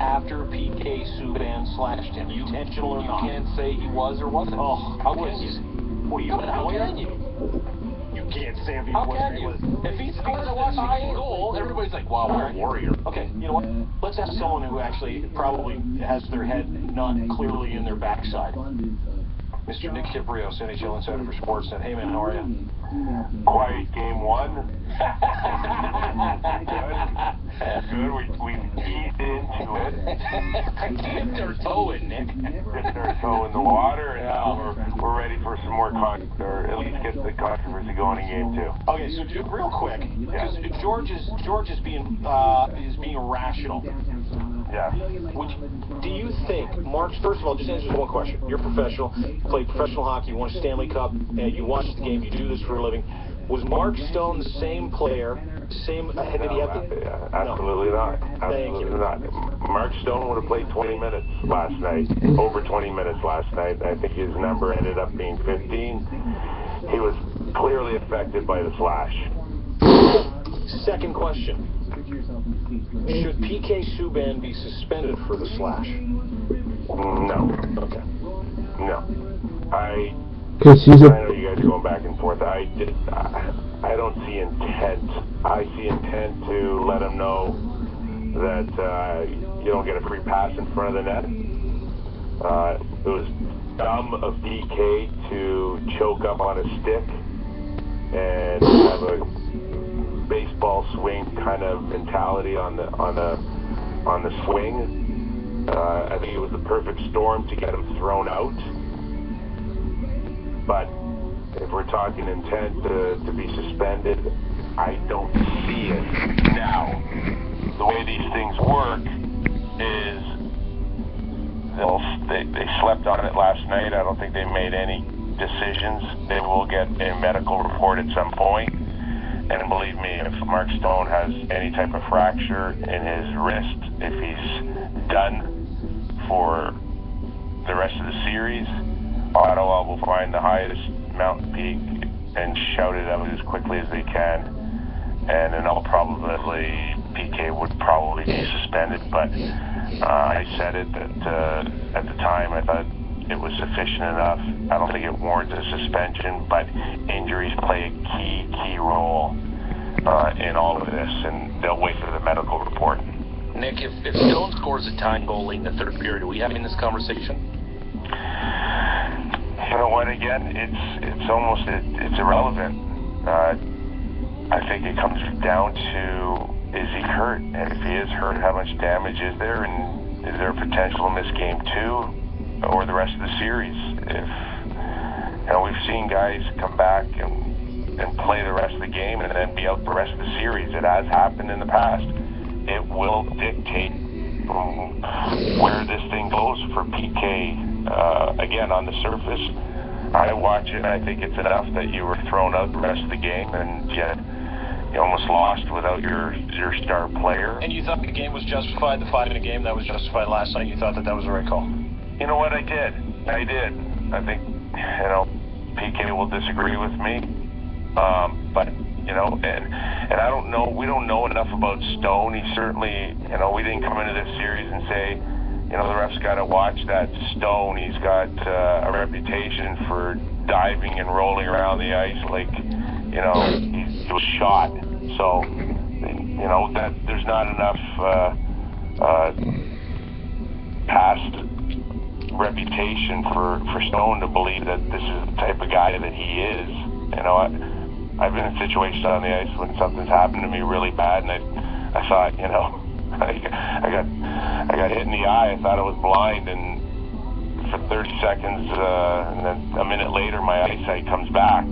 after PK Subban slashed him? Intentional or not? You can't say he was or wasn't. Oh, how can you? What are you? How can you? You can't say if he How was. can you? If he scores a tying goal, everybody's like, wow, what a warrior. Okay, you know what? Let's ask someone who actually probably has their head not clearly in their backside. Mr. Nick Kiprios, NHL Insider for Sportsnet. Hey, man, how are you? Quiet game one. Good. We eased into it. Dipped our toe in, Nick. Dipped our toe in the water, and now we're ready for some more or at least get the controversy going in game two. Okay, so real quick, because George is being irrational. Yeah. Do you think, Mark, first of all, just answer one question. You're a professional, you played professional hockey, you won a Stanley Cup, and you watch the game, you do this for a living. Was Mark Stone the same player, Absolutely not. Absolutely not. Mark Stone would have played 20 minutes last night, over 20 minutes last night. I think his number ended up being 15. He was clearly affected by the slash. Second question. Should PK Subban be suspended for the slash? No. Okay. No. I know you guys are going back and forth. I don't see intent. I see intent to let him know that you don't get a free pass in front of the net. It was dumb of PK to choke up on a stick and have a baseball swing kind of mentality on the swing. I think it was the perfect storm to get him thrown out. But if we're talking intent to be suspended, I don't see it now. The way these things work is they slept on it last night. I don't think they made any decisions. They will get a medical report at some point. And believe me, if Mark Stone has any type of fracture in his wrist, if he's done for the rest of the series, Ottawa will find the highest mountain peak and shout it out as quickly as they can. And in all probability, PK would probably be suspended. But I said it that at the time I thought it was sufficient enough. I don't think it warrants a suspension, but injuries play a key role in all of this, and they'll wait for the medical report. Nick, if Stone scores a tying goal late in the third period, are we having this conversation? You know what? Again, it's almost irrelevant. I think it comes down to, is he hurt? And if he is hurt, how much damage is there? And is there potential to miss game two or the rest of the series? If we've seen guys come back and play the rest of the game and then be out the rest of the series. It has happened in the past. It will dictate where this thing goes for PK. Again, on the surface, I watch it and I think it's enough that you were thrown out the rest of the game and yet you almost lost without your star player. And you thought the game was justified, the 5-minute game that was justified last night, you thought that was the right call? You know what, I did. I think, PK will disagree with me. But, and I don't know, we don't know enough about Stone. He certainly, we didn't come into this series and say, the ref's got to watch that Stone. He's got a reputation for diving and rolling around the ice like, he was shot. So, that there's not enough past reputation for Stone to believe that this is the type of guy that he is. I've been in situations on the ice when something's happened to me really bad, and I thought, I got hit in the eye. I thought I was blind, and for 30 seconds, and then a minute later, my eyesight comes back.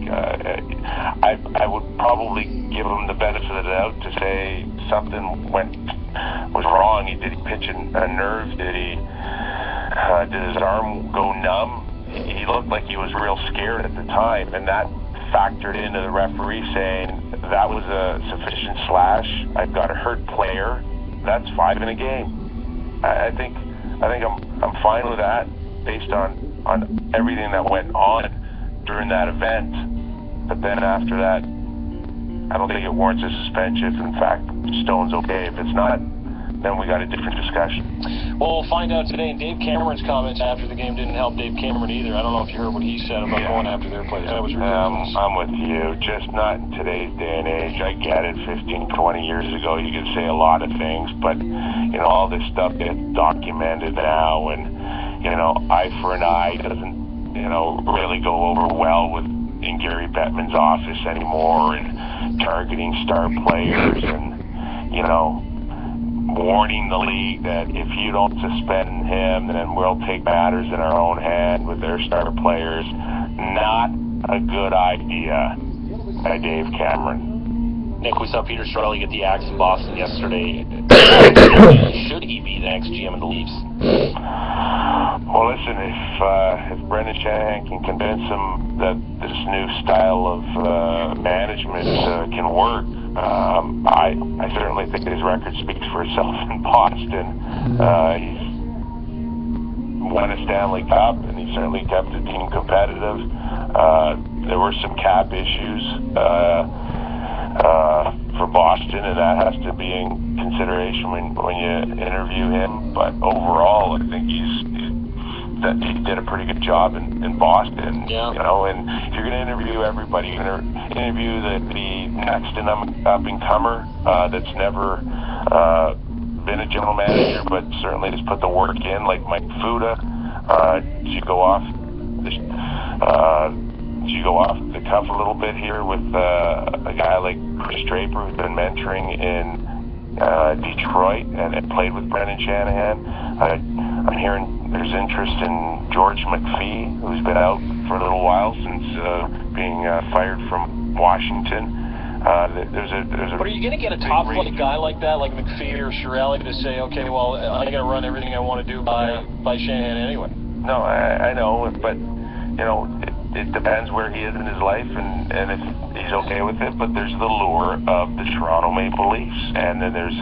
I would probably give him the benefit of the doubt to say something was wrong. Did he pitch a nerve? Did his arm go numb? He looked like he was real scared at the time, and that factored into the referee saying that was a sufficient slash. I've got a hurt player. That's 5 in a game. I think I'm fine with that based on everything that went on during that event. But then after that, I don't think it warrants a suspension if in fact Stone's okay. If it's not, then we got a different discussion. Well, we'll find out today. And Dave Cameron's comments after the game didn't help Dave Cameron either. I don't know if you heard what he said about going after their players. That was ridiculous. I'm with you. Just not in today's day and age. I get it. 15, 20 years ago, you could say a lot of things, but, all this stuff gets documented now, and, eye for an eye doesn't, really go over well in Gary Bettman's office anymore, and targeting star players, and, warning the league that if you don't suspend him, then we'll take matters in our own hand with their star players. Not a good idea by Dave Cameron. Nick, we saw Peter Strelly get the axe in Boston yesterday. Should he be the next GM of the Leafs? Well, listen, if Brendan Shanahan can convince him that this new style of management can work, I certainly think his record speaks for itself in Boston. He's won a Stanley Cup, and he certainly kept the team competitive. There were some cap issues for Boston, and that has to be in consideration when you interview him. But overall, I think he did a pretty good job in Boston. Yeah. And if you're going to interview everybody, you're going to interview the next and up-and-comer that's never been a general manager, but certainly has put the work in, like Mike Fuda. Did you go off the cuff a little bit here with a guy like Chris Draper, who's been mentoring in Detroit and played with Brendan Shanahan? I'm hearing there's interest in George McPhee, who's been out for a little while since being fired from Washington. There's a. But are you going to get a top-flight guy like that, like McPhee or Chiarelli, to say, okay, well, I'm going to run everything I want to do by Shanahan anyway? No, I know, but it depends where he is in his life and if he's okay with it. But there's the lure of the Toronto Maple Leafs, and then there's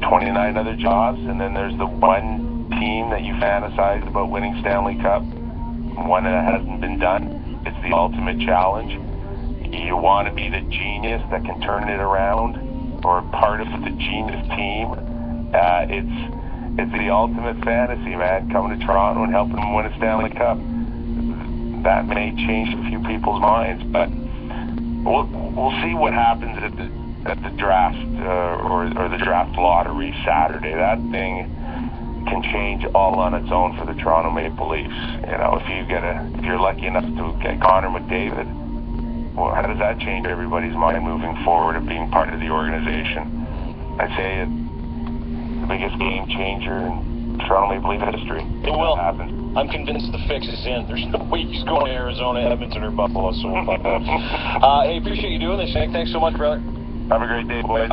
29 other jobs, and then there's the one team that you fantasize about winning Stanley Cup, one that hasn't been done. It's the ultimate challenge. You want to be the genius that can turn it around, or part of the genius team. It's the ultimate fantasy, man, coming to Toronto and helping them win a Stanley Cup. That may change a few people's minds, but we'll see what happens at the draft or the draft lottery Saturday. That thing can change all on its own for the Toronto Maple Leafs. If you're lucky enough to get Connor McDavid, well, how does that change everybody's mind moving forward of being part of the organization? I'd say it's the biggest game changer in Toronto Maple Leaf history. It will. Happen. I'm convinced the fix is in. There's no way he's going to Arizona, Edmonton, or Buffalo. So, hey, appreciate you doing this, Nick. Thanks so much, brother. Have a great day, boys.